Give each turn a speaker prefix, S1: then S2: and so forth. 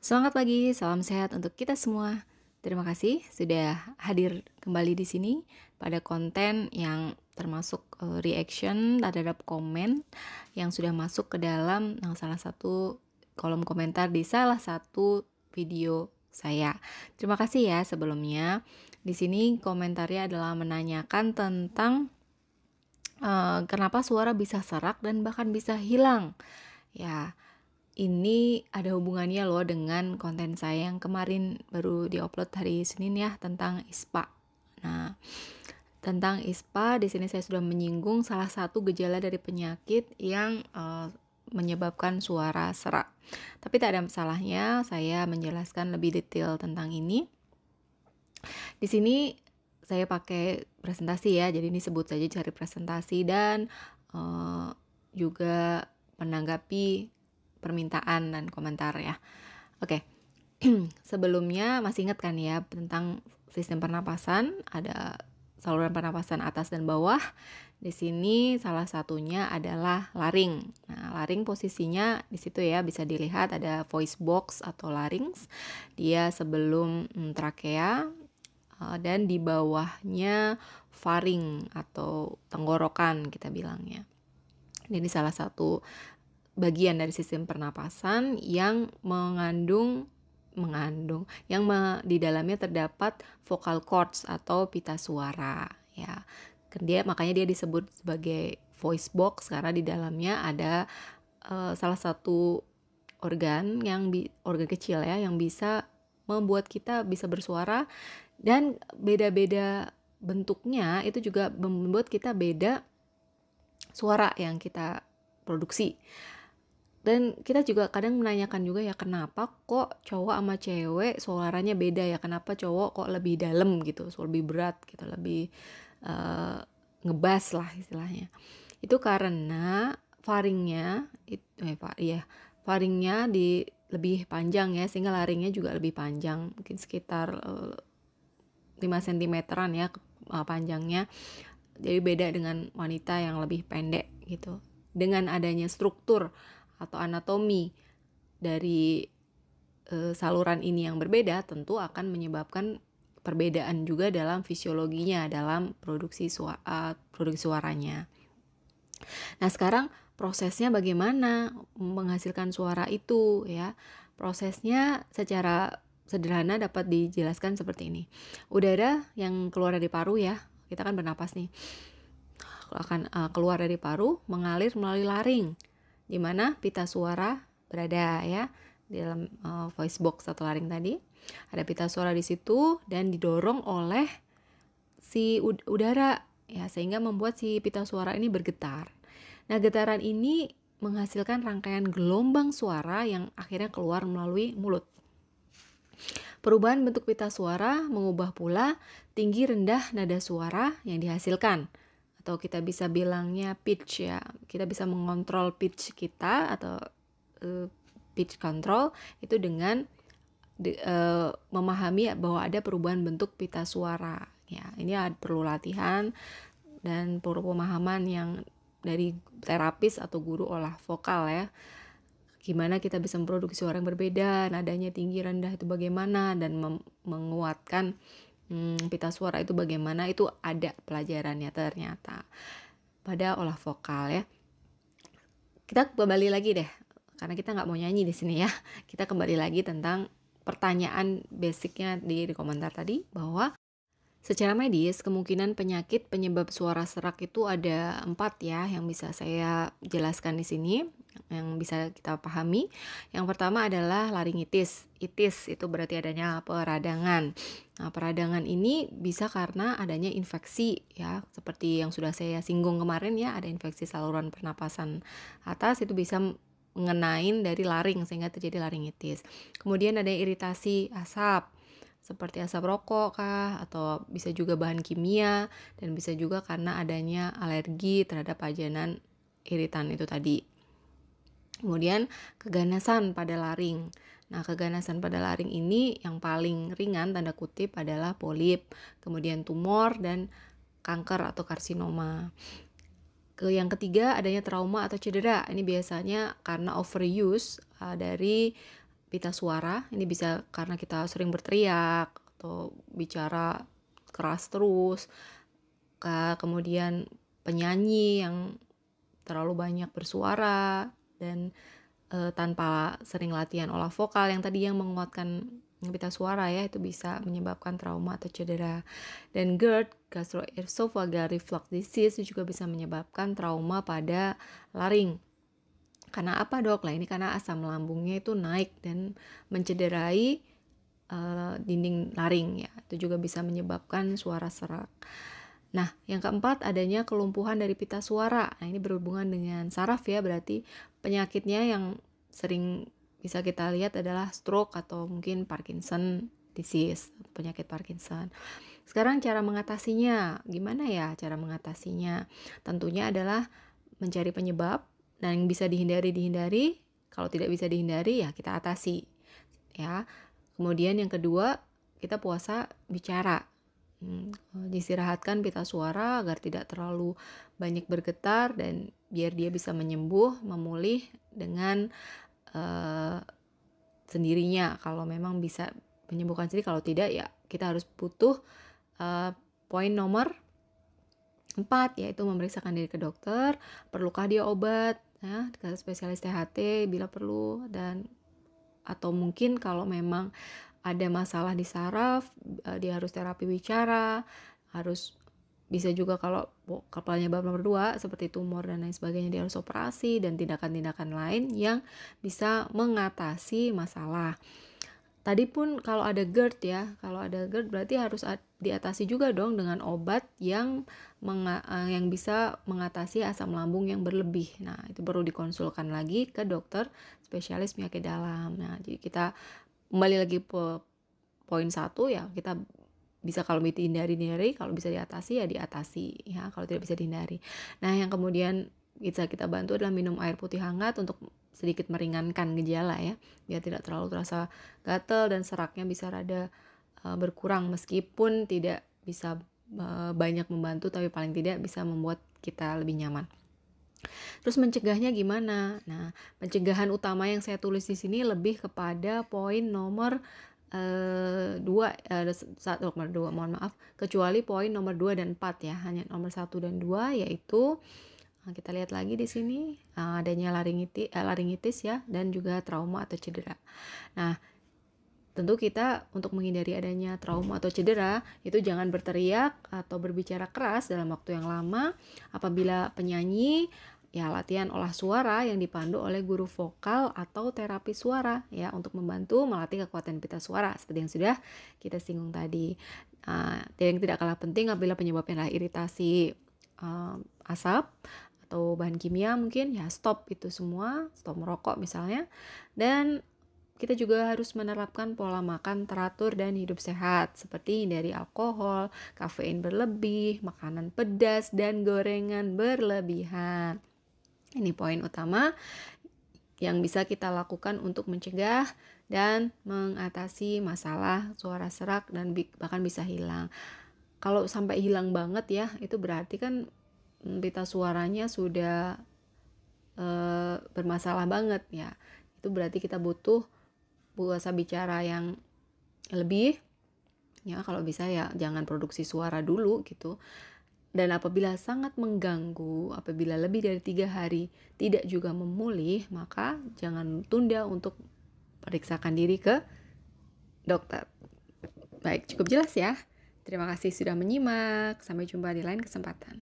S1: Semangat pagi, salam sehat untuk kita semua. Terima kasih sudah hadir kembali di sini pada konten yang termasuk reaction terhadap komen yang sudah masuk ke dalam salah satu kolom komentar di salah satu video saya. Terima kasih ya sebelumnya. Di sini komentarnya adalah menanyakan tentang kenapa suara bisa serak dan bahkan bisa hilang. Ya, ini ada hubungannya loh dengan konten saya yang kemarin baru diupload hari Senin ya tentang ISPA. Nah, tentang ISPA di sini saya sudah menyinggung salah satu gejala dari penyakit yang menyebabkan suara serak. Tapi tak ada salahnya saya menjelaskan lebih detail tentang ini. Di sini saya pakai presentasi ya, jadi ini sebut saja cari presentasi dan juga menanggapi permintaan dan komentar ya. Oke, sebelumnya masih ingat kan ya tentang sistem pernapasan, ada saluran pernapasan atas dan bawah. Di sini salah satunya adalah laring. Nah, laring posisinya di situ ya, bisa dilihat ada voice box atau larynx. Dia sebelum trakea dan di bawahnya faring atau tenggorokan kita bilangnya. Ini salah satu bagian dari sistem pernapasan yang di dalamnya terdapat vocal cords atau pita suara ya. Makanya dia disebut sebagai voice box karena di dalamnya ada salah satu organ kecil ya yang bisa membuat kita bisa bersuara, dan beda-beda bentuknya itu juga membuat kita beda suara yang kita produksi. Dan kita juga kadang menanyakan juga ya, kenapa kok cowok sama cewek suaranya beda ya, kenapa cowok kok lebih dalam gitu, lebih berat gitu, lebih ngebas lah istilahnya. Itu karena faringnya lebih panjang ya, sehingga laringnya juga lebih panjang, mungkin sekitar 5 cm-an ya panjangnya. Jadi beda dengan wanita yang lebih pendek gitu. Dengan adanya struktur atau anatomi dari saluran ini yang berbeda, tentu akan menyebabkan perbedaan juga dalam fisiologinya, dalam produksi suaranya. Nah, sekarang prosesnya bagaimana menghasilkan suara itu ya. Prosesnya secara sederhana dapat dijelaskan seperti ini. Udara yang keluar dari paru ya, kita kan bernapas nih, akan keluar dari paru mengalir melalui laring, di mana pita suara berada ya, di dalam voice box atau laring tadi. Ada pita suara di situ dan didorong oleh si udara ya, sehingga membuat si pita suara ini bergetar. Nah, getaran ini menghasilkan rangkaian gelombang suara yang akhirnya keluar melalui mulut. Perubahan bentuk pita suara mengubah pula tinggi rendah nada suara yang dihasilkan, atau kita bisa bilangnya pitch ya. Kita bisa mengontrol pitch kita atau pitch control itu dengan memahami bahwa ada perubahan bentuk pita suara ya. Ini perlu latihan dan perlu pemahaman yang dari terapis atau guru olah vokal ya. Gimana kita bisa memproduksi suara yang berbeda, nadanya tinggi rendah itu bagaimana, dan menguatkan pita suara itu bagaimana, itu ada pelajarannya ternyata pada olah vokal ya. Kita kembali lagi deh, karena kita nggak mau nyanyi di sini ya. Kita kembali lagi tentang pertanyaan basicnya di komentar tadi, bahwa secara medis kemungkinan penyakit penyebab suara serak itu ada 4 ya, yang bisa saya jelaskan di sini, yang bisa kita pahami. Yang pertama adalah laringitis. Itis itu berarti adanya peradangan. Nah, peradangan ini bisa karena adanya infeksi ya, seperti yang sudah saya singgung kemarin ya, ada infeksi saluran pernapasan atas, itu bisa mengenain dari laring sehingga terjadi laringitis. Kemudian ada iritasi asap, seperti asap rokok kah, atau bisa juga bahan kimia, dan bisa juga karena adanya alergi terhadap pajanan iritan itu tadi. Kemudian keganasan pada laring. Nah, keganasan pada laring ini yang paling ringan tanda kutip adalah polip, kemudian tumor dan kanker atau karsinoma. Yang ketiga adanya trauma atau cedera. Ini biasanya karena overuse dari pita suara. Ini bisa karena kita sering berteriak atau bicara keras terus. Kemudian penyanyi yang terlalu banyak bersuara dan tanpa sering latihan olah vokal yang tadi yang menguatkan pita suara ya, itu bisa menyebabkan trauma atau cedera. Dan GERD, gastroesophageal reflux disease, itu juga bisa menyebabkan trauma pada laring. Karena apa dok? Lah ini karena asam lambungnya itu naik dan mencederai dinding laring ya. Itu juga bisa menyebabkan suara serak. Nah, yang keempat adanya kelumpuhan dari pita suara. Nah, ini berhubungan dengan saraf ya, berarti penyakitnya yang sering bisa kita lihat adalah stroke atau mungkin Parkinson disease, penyakit Parkinson. Sekarang cara mengatasinya, gimana ya cara mengatasinya? Tentunya adalah mencari penyebab, dan yang bisa dihindari. Kalau tidak bisa dihindari ya kita atasi. Ya. Kemudian yang kedua, kita puasa bicara. Diistirahatkan pita suara agar tidak terlalu banyak bergetar dan biar dia bisa memulih dengan sendirinya. Kalau memang bisa menyembuhkan sendiri, kalau tidak ya kita harus butuh poin nomor 4, yaitu memeriksakan diri ke dokter, perlukah dia obat ya, ke spesialis THT bila perlu, dan atau mungkin kalau memang ada masalah di saraf, dia harus terapi bicara, harus bisa juga kalau kepalanya bab nomor 2 seperti tumor dan lain sebagainya, dia harus operasi dan tindakan-tindakan lain yang bisa mengatasi masalah. Tadi pun kalau ada GERD ya, kalau ada GERD berarti harus diatasi juga dong dengan obat yang bisa mengatasi asam lambung yang berlebih. Nah, itu perlu dikonsulkan lagi ke dokter spesialis penyakit dalam. Nah, jadi kita kembali lagi ke poin 1 ya, kita bisa kalau dihindari, kalau bisa diatasi ya diatasi ya, kalau tidak bisa dihindari. Nah, yang kemudian bisa kita bantu adalah minum air putih hangat untuk sedikit meringankan gejala ya, biar tidak terlalu terasa gatal dan seraknya bisa rada berkurang, meskipun tidak bisa banyak membantu, tapi paling tidak bisa membuat kita lebih nyaman. Terus mencegahnya gimana? Nah, pencegahan utama yang saya tulis di sini lebih kepada poin nomor 2, mohon maaf, kecuali poin nomor 2 dan 4 ya, hanya nomor 1 dan 2, yaitu kita lihat lagi di sini adanya laringitis ya, dan juga trauma atau cedera. Nah, tentu kita untuk menghindari adanya trauma atau cedera itu jangan berteriak atau berbicara keras dalam waktu yang lama. Apabila penyanyi ya latihan olah suara yang dipandu oleh guru vokal atau terapi suara ya, untuk membantu melatih kekuatan pita suara seperti yang sudah kita singgung tadi. Yang tidak kalah penting apabila penyebabnya adalah iritasi asap atau bahan kimia mungkin ya, stop itu semua, stop merokok misalnya. Dan kita juga harus menerapkan pola makan teratur dan hidup sehat, seperti hindari alkohol, kafein berlebih, makanan pedas, dan gorengan berlebihan. Ini poin utama yang bisa kita lakukan untuk mencegah dan mengatasi masalah suara serak dan bahkan bisa hilang. Kalau sampai hilang banget ya, itu berarti kan pita suaranya sudah bermasalah banget ya. Itu berarti kita butuh puasa bicara yang lebih ya, kalau bisa ya jangan produksi suara dulu gitu. Dan apabila sangat mengganggu, apabila lebih dari 3 hari tidak juga memulih, maka jangan tunda untuk periksakan diri ke dokter. Baik, cukup jelas ya. Terima kasih sudah menyimak. Sampai jumpa di lain kesempatan.